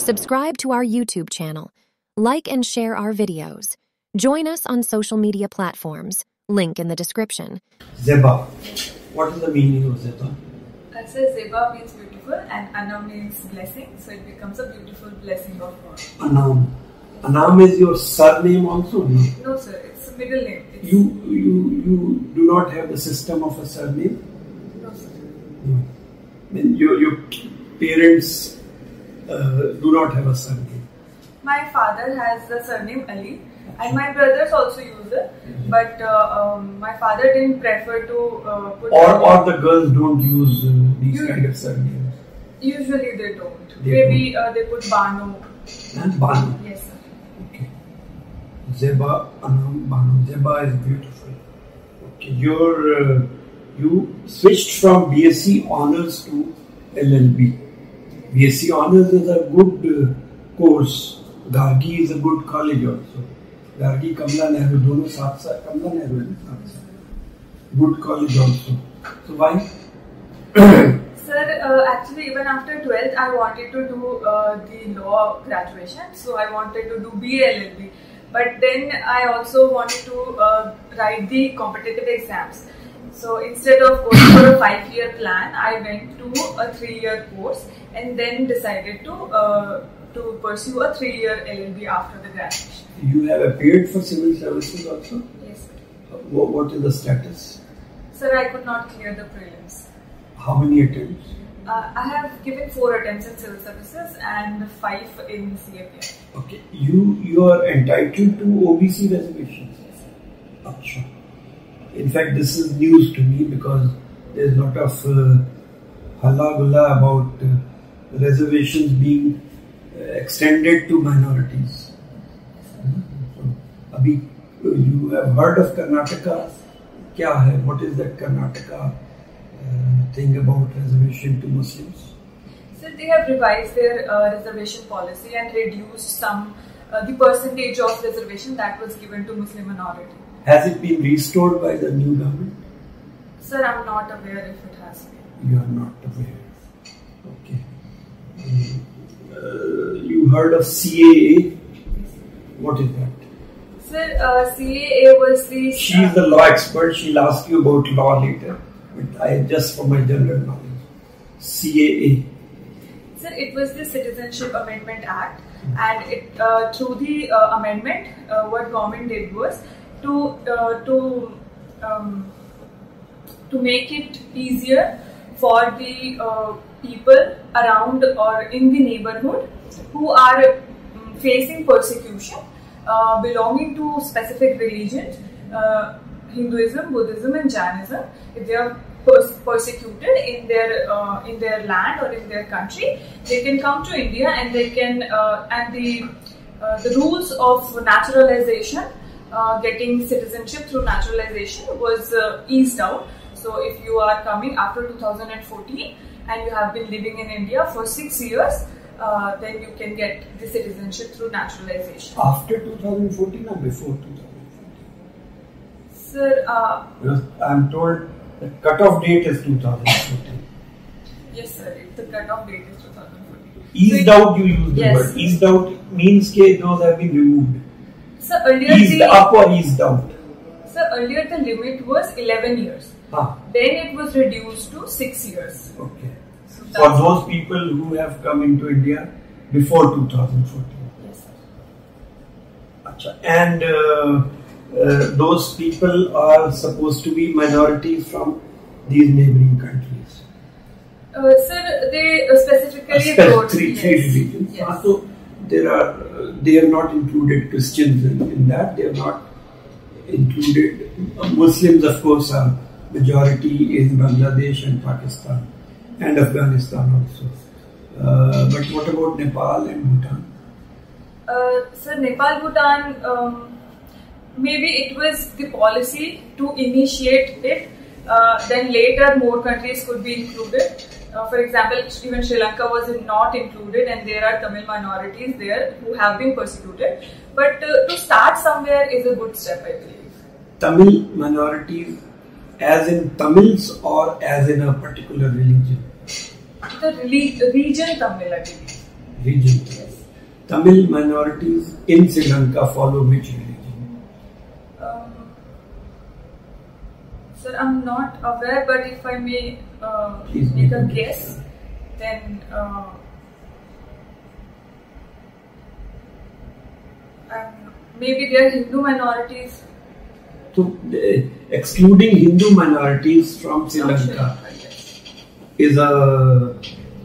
Subscribe to our YouTube channel. Like and share our videos. Join us on social media platforms. Link in the description. ZEBA. What is the meaning of ZEBA? So ZEBA means beautiful and Anam means blessing. So it becomes a beautiful blessing of God. Anam. Anam is your surname also? No sir, it's a middle name. You do not have the system of a surname? No sir. No. Then your parents do not have a surname? My father has the surname Ali and my brothers also use it. But my father didn't prefer to put... Or the girls don't use these kind of surnames? Usually they don't. Maybe they put Banu. And Banu? Yes sir. Okay. ZEBA Anam Banu. ZEBA is beautiful. Okay. You switched from BSc Honours to LLB. BSc Honours is a good course. Gargi is a good college also. Gargi, Kamla Nehru, dono saath saath. Kamla Nehru is saath saath. Good college also. So why? Sir, actually even after 12th I wanted to do the law graduation. So I wanted to do BA LLB. But then I also wanted to write the competitive exams. So instead of going for a 5-year plan, I went to a 3-year course and then decided to pursue a 3-year LLB after the graduation. You have appeared for civil services also? Yes sir. What is the status? Sir, I could not clear the prelims. How many attempts? I have given 4 attempts in civil services and 5 in CAPF. Okay. You are entitled to OBC reservations? Yes sir. Achha. In fact, this is news to me because there is a lot of halla gulla about reservations being extended to minorities. So, abhi, you have heard of Karnataka? Kya hai? What is that Karnataka thing about reservation to Muslims? So they have revised their reservation policy and reduced the percentage of reservation that was given to Muslim minority. Has it been restored by the new government? Sir, I am not aware if it has been. You are not aware. Okay. You heard of CAA? What is that? Sir, CAA was the... She is the law expert. She'll ask you about law later. But just for my general knowledge. CAA. Sir, it was the Citizenship Amendment Act. And it through the amendment, what government did was to make it easier for the people around or in the neighborhood who are facing persecution belonging to specific religions, Hinduism, Buddhism and Jainism. If they are persecuted in their land or in their country, they can come to India and they can and the rules of naturalization, getting citizenship through naturalization was eased out. So if you are coming after 2014 and you have been living in India for 6 years, then you can get the citizenship through naturalization. After 2014 or before 2014? Sir, because I am told the cutoff date is 2014. Yes sir, the cutoff date is 2014. Eased out, you use the yes. word. Eased out means that those have been removed. So earlier eased up or eased out? So earlier the limit was 11 years. Then it was reduced to 6 years. Okay. So for those people who have come into India before 2014. Yes sir. Achha. And those people are supposed to be minorities from these neighboring countries. Sir, they specifically wrote three religions. Yes. So they are not included Christians in that. They are not included. Muslims, of course, are majority in Bangladesh and Pakistan and Afghanistan also. But what about Nepal and Bhutan? Sir, Nepal, Bhutan, maybe it was the policy to initiate it. Then later more countries could be included. For example, even Sri Lanka was not included and there are Tamil minorities there who have been persecuted. But to start somewhere is a good step, I believe. Tamil minorities as in Tamils or as in a particular religion? The region Tamil, I believe. Region. Yes. Tamil minorities in Sri Lanka follow which religion? Sir, I'm not aware, but if I may Please make a guess, then maybe they are Hindu minorities. So, excluding Hindu minorities from Sri Lanka is a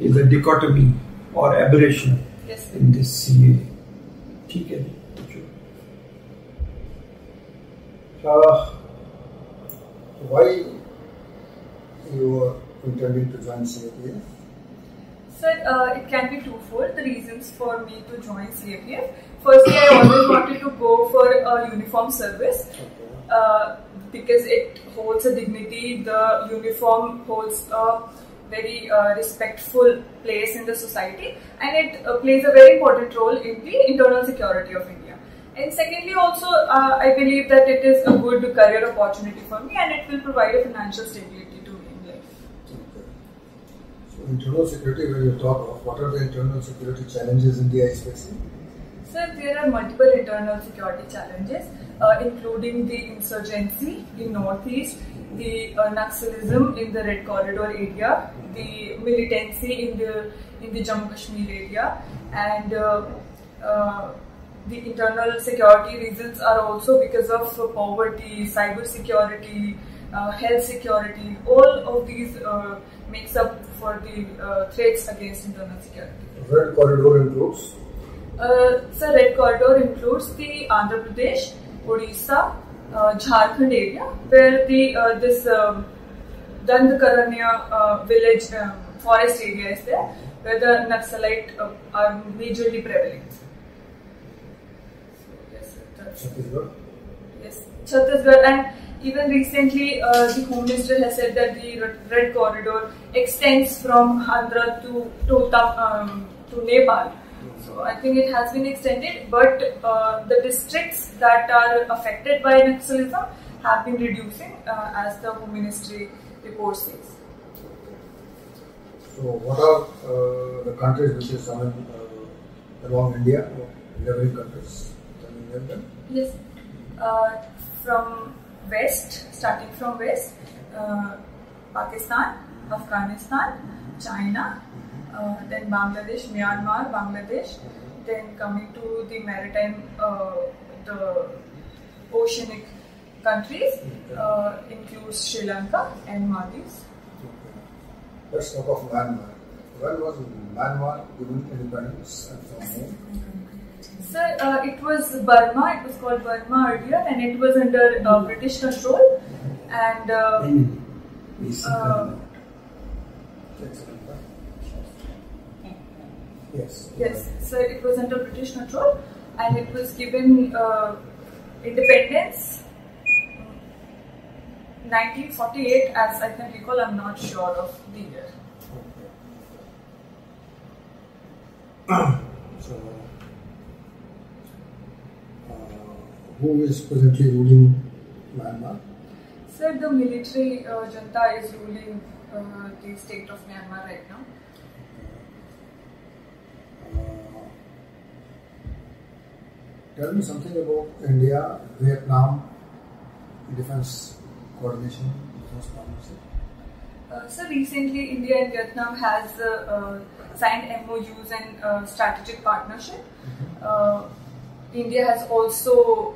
dichotomy or aberration in this CA. Okay. Why you are intending to join CAPF? Sir, it can be twofold, the reasons for me to join CAPF. Firstly, I always wanted to go for a uniform service because it holds a dignity. The uniform holds a very respectful place in the society, and it plays a very important role in the internal security of India. And secondly, also, I believe that it is a good career opportunity for me, and it will provide a financial stability to me in life. Okay. So, internal security, when you talk of, what are the internal security challenges India is facing? Sir, there are multiple internal security challenges, including the insurgency in Northeast, the Naxalism in the Red Corridor area, the militancy in the Jammu Kashmir area, and the internal security reasons are also because of poverty, cyber security, health security. All of these makes up for the threats against internal security. Red Corridor includes? So Red Corridor includes the Andhra Pradesh, Odisha, Jharkhand area, where the this Dandakaranya village forest area is there, where the Naxalite are majorly prevalent. Chhattisgarh? Yes, Chhattisgarh, and even recently the Home Minister has said that the Red Corridor extends from Andhra to Nepal. So I think it has been extended, but the districts that are affected by Naxalism have been reducing as the Home Ministry report says. So what are the countries which is along India, 11 countries? Can you name them? Yes, from west, starting from west, Pakistan, Afghanistan, China, then Bangladesh, Myanmar, Bangladesh, then coming to the maritime, the oceanic countries, includes Sri Lanka and Maldives. Okay. Let's talk of Myanmar. When was Myanmar given independence and from whom? Sir, it was Burma, it was called Burma earlier, and it was under British control, and yes, so it was under British control, and it was given independence 1948, as I can recall. I'm not sure of the year. So, who is presently ruling Myanmar? Sir, the military junta is ruling the state of Myanmar right now. Tell me something about India-Vietnam defense coordination, defense partnership. So recently, India and Vietnam has signed MOUs and strategic partnership. India has also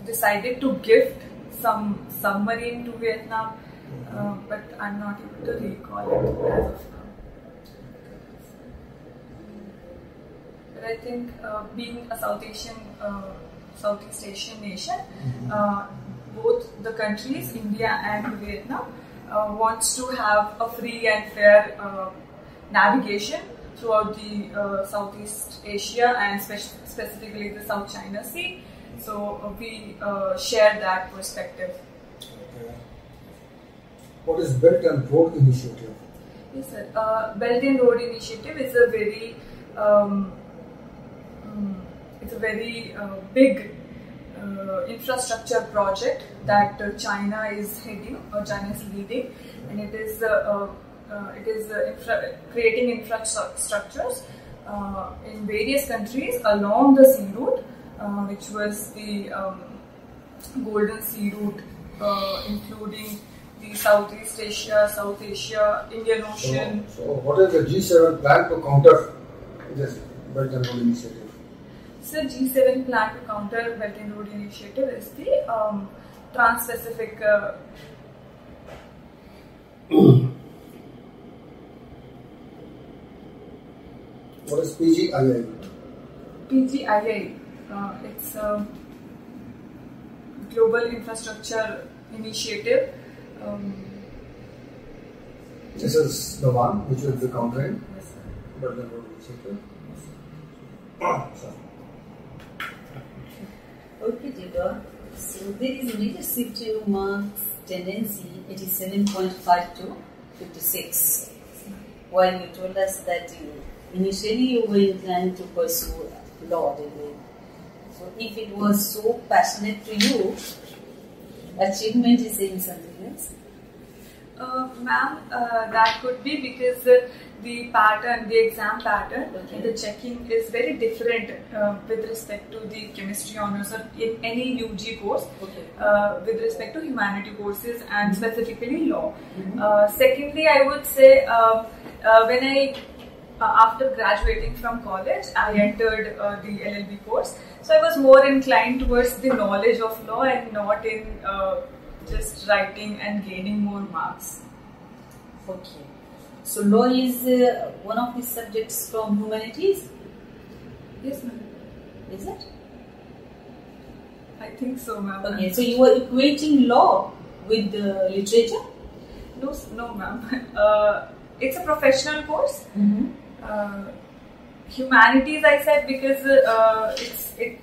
decided to gift some submarine to Vietnam, but I'm not able to recall it as of now. But I think being a Southeast Asian nation, both the countries, India and Vietnam, wants to have a free and fair navigation throughout the Southeast Asia and specifically the South China Sea. So we share that perspective. Okay. What is Belt and Road Initiative? Yes, sir. Belt and Road Initiative is a very big infrastructure project that China is heading, or China is leading, and it is it is creating infrastructures in various countries along the sea route, which was the Golden Sea route, including the Southeast Asia, South Asia, Indian Ocean. So what is the G7 plan to counter this Belt and Road Initiative? So G7 plan to counter Belt and Road Initiative is the Trans-Pacific What is PGII? PGII, it's a Global Infrastructure Initiative. This is the one which will be countering Yes, sir. Belt and Road Initiative. Okay, Zeba. So there is a leadership to marks tendency 87.5 to 56. While you told us that initially you were inclined to pursue law degree. So if it was so passionate to you, achievement is saying something else? Ma'am, that could be because the pattern, the exam pattern, Okay. the checking is very different with respect to the chemistry honors or in any UG course Okay. with respect to humanity courses and specifically law. Secondly, I would say when I after graduating from college, I entered the LLB course. So I was more inclined towards the knowledge of law and not in just writing and gaining more marks. Okay. So law is one of the subjects from humanities, Yes, ma'am. is it? I think so, ma'am. Okay. So you are equating law with literature? No, ma'am. It's a professional course. Humanities, I said, because it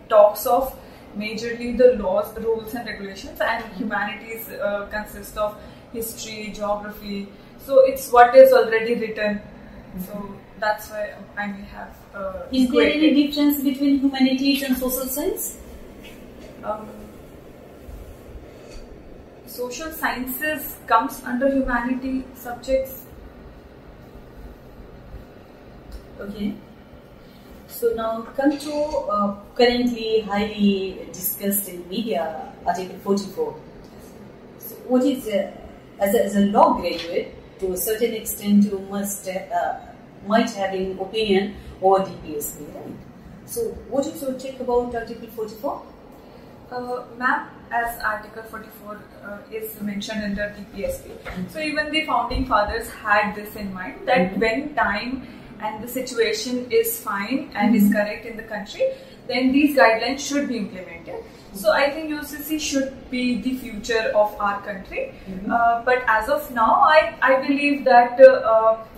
talks of majorly the laws, rules and regulations, and humanities consist of history, geography. So it's what is already written. So that's why I may have Is there any equated. difference between humanities and social science? Social sciences comes under humanity subjects. Okay. So now come to currently highly discussed in media, Article 44. So what is, as a law graduate, to a certain extent you might have an opinion over DPSP, right? So what is your take about Article 44? Ma'am, as Article 44 is mentioned under DPSP, so even the founding fathers had this in mind that when time and the situation is fine and is correct in the country, then these guidelines should be implemented. So I think UCC should be the future of our country. But as of now, I believe that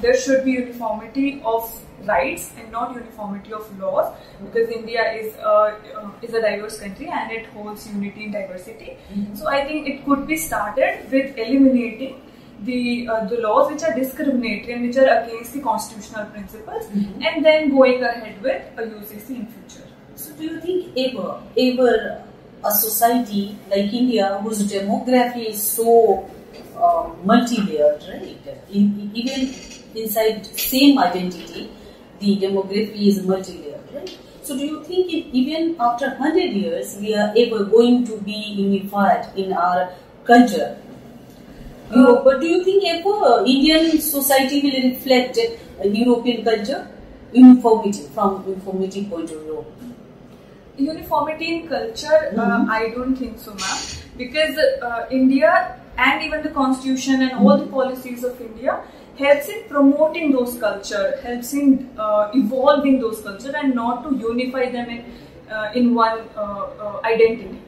there should be uniformity of rights and not uniformity of laws, because India is a diverse country and it holds unity in diversity. So I think it could be started with eliminating the laws which are discriminatory and which are against the constitutional principles, and then going ahead with a UCC in future. So do you think ever a society like India, whose demography is so multi-layered, right? Even inside same identity, the demography is multi-layered, right? So do you think even after 100 years, we are ever going to be unified in our culture? But do you think ever Indian society will reflect European culture? Uniformity, from uniformity point of view? Uniformity in culture, I don't think so, ma'am, because India and even the constitution and all the policies of India helps in promoting those culture, helps in evolving those culture and not to unify them in one identity.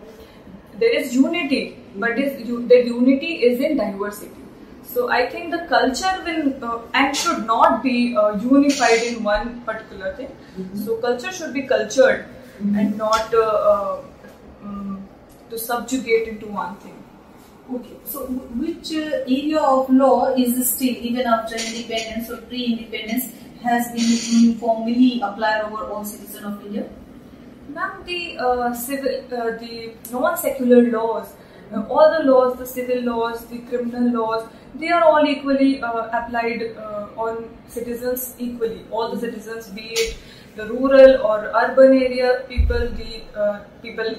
There is unity, but the unity is in diversity. So I think the culture will and should not be unified in one particular thing. So culture should be cultured and not to subjugate into one thing. Okay, so which area of law is still, even after independence or pre-independence, has been uniformly applied over all citizens of India? Ma'am, the non-secular laws, all the laws, the civil laws, the criminal laws, they are all equally applied on citizens equally. All the citizens, be it the rural or urban area people, the people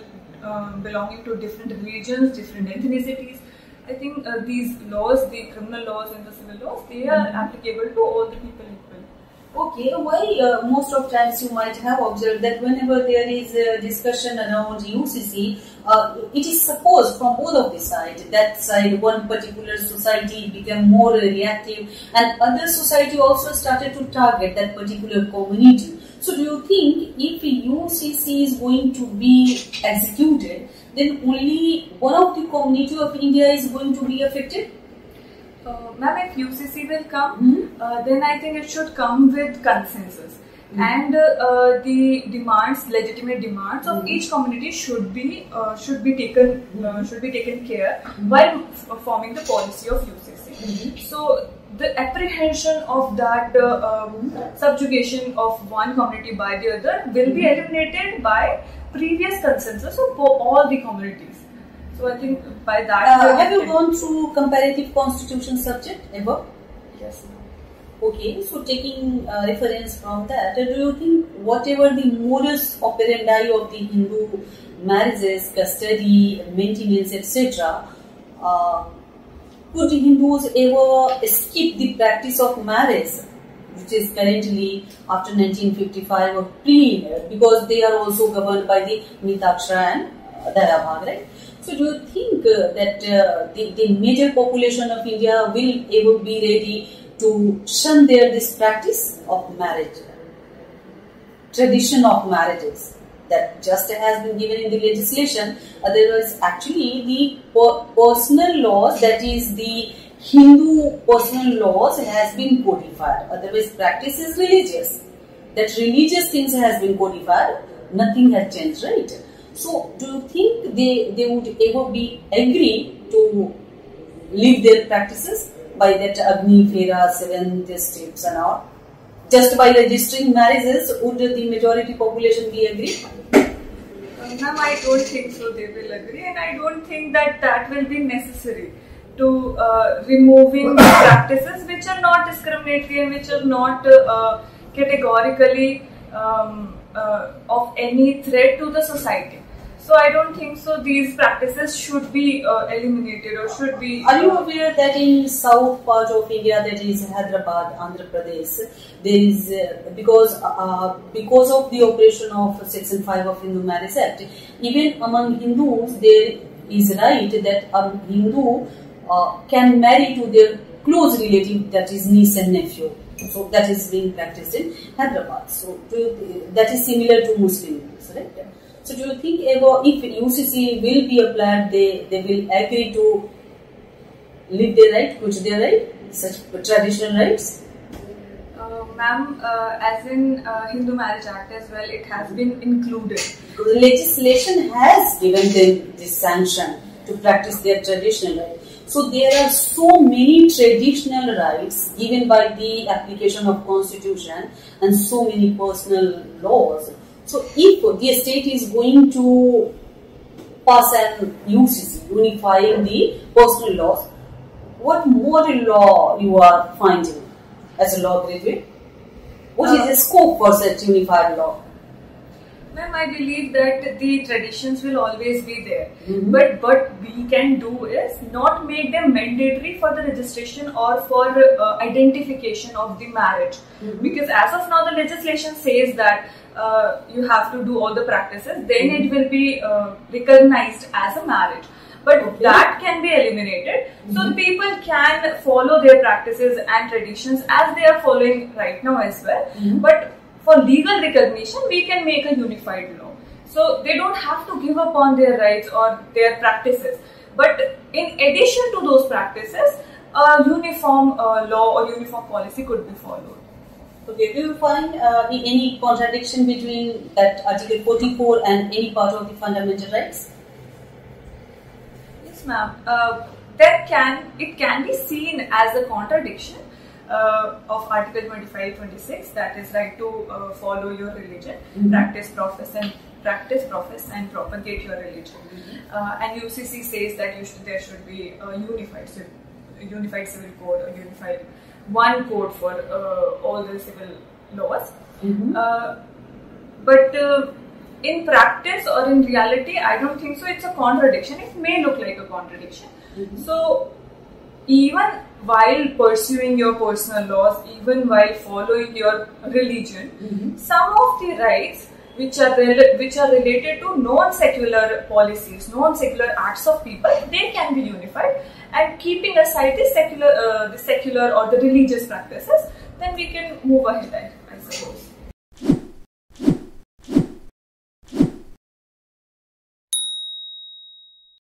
belonging to different regions, different ethnicities. I think these laws, the criminal laws and the civil laws, they are applicable to all the people equally. Okay, why most of times you might have observed that whenever there is a discussion around UCC, it is supposed from both of the sides, that side one particular society became more reactive and other society also started to target that particular community. So do you think if UCC is going to be executed, then only one of the community of India is going to be affected? Ma'am, if UCC will come, then I think it should come with consensus, and the demands, legitimate demands of each community should be taken care while forming the policy of UCC. So the apprehension of that subjugation of one community by the other will be eliminated by previous consensus of all the communities. So I think by that. Have you gone through comparative constitution subject ever? Yes. Okay, so taking reference from that, do you think whatever the modus operandi of the Hindu marriages, custody, maintenance, etc., could Hindus ever skip the practice of marriage, which is currently after 1955 or because they are also governed by the Mitaksha and Dharabhag, right? So do you think that the major population of India will ever be ready to shun this practice of marriage, tradition of marriages that just has been given in the legislation? Otherwise, actually the personal laws, that is the Hindu personal laws, has been codified. Otherwise, practice is religious. That religious things has been codified. Nothing has changed, right? So, do you think they would ever be agree to leave their practices by that Agni Fera, 7 steps and all? Just by registering marriages, would the majority population be agree? Ma'am, I don't think so they will agree, and I don't think that will be necessary to removing practices which are not discriminatory and which are not categorically of any threat to the society. So I don't think so these practices should be eliminated or should be... Are you aware that in south part of India, that is Hyderabad, Andhra Pradesh, there is, because of the operation of Section 5 of Hindu Marriage Act, even among Hindus there is right that a Hindu can marry to their close relative, that is niece and nephew. So that is being practiced in Hyderabad. So that is similar to Muslims, right? So do you think ever if UCC will be applied, they will agree to leave their right, quit their right, such traditional rights? Ma'am, as in Hindu Marriage Act as well, it has been included. The legislation has given them this sanction to practice their traditional right. So there are so many traditional rights given by the application of constitution and so many personal laws. So if the state is going to pass an UCC, unifying the personal laws, what model law you are finding as a law graduate? What is the scope for such unified law? Ma'am, I believe that the traditions will always be there. But what we can do is not make them mandatory for the registration or for identification of the marriage. Because as of now, the legislation says that you have to do all the practices, then it will be recognized as a marriage. But that can be eliminated. So the people can follow their practices and traditions as they are following right now as well. But for legal recognition, we can make a unified law. So they don't have to give up on their rights or their practices. But in addition to those practices, a uniform law or uniform policy could be followed. Okay, do you find any contradiction between that Article 44 and any part of the fundamental rights? Yes, ma'am. It can be seen as a contradiction of Article 25-26, that is right to follow your religion, practice, profess and propagate your religion. And UCC says that there should be unified. So unified civil code or unified one code for all the civil laws. But in practice or in reality, I don't think so. It's a contradiction. It may look like a contradiction. So even while pursuing your personal laws, even while following your religion, some of the rights which are related to non-secular policies, non-secular acts of people, they can be unified, and keeping aside the secular or the religious practices, then we can move ahead, I suppose.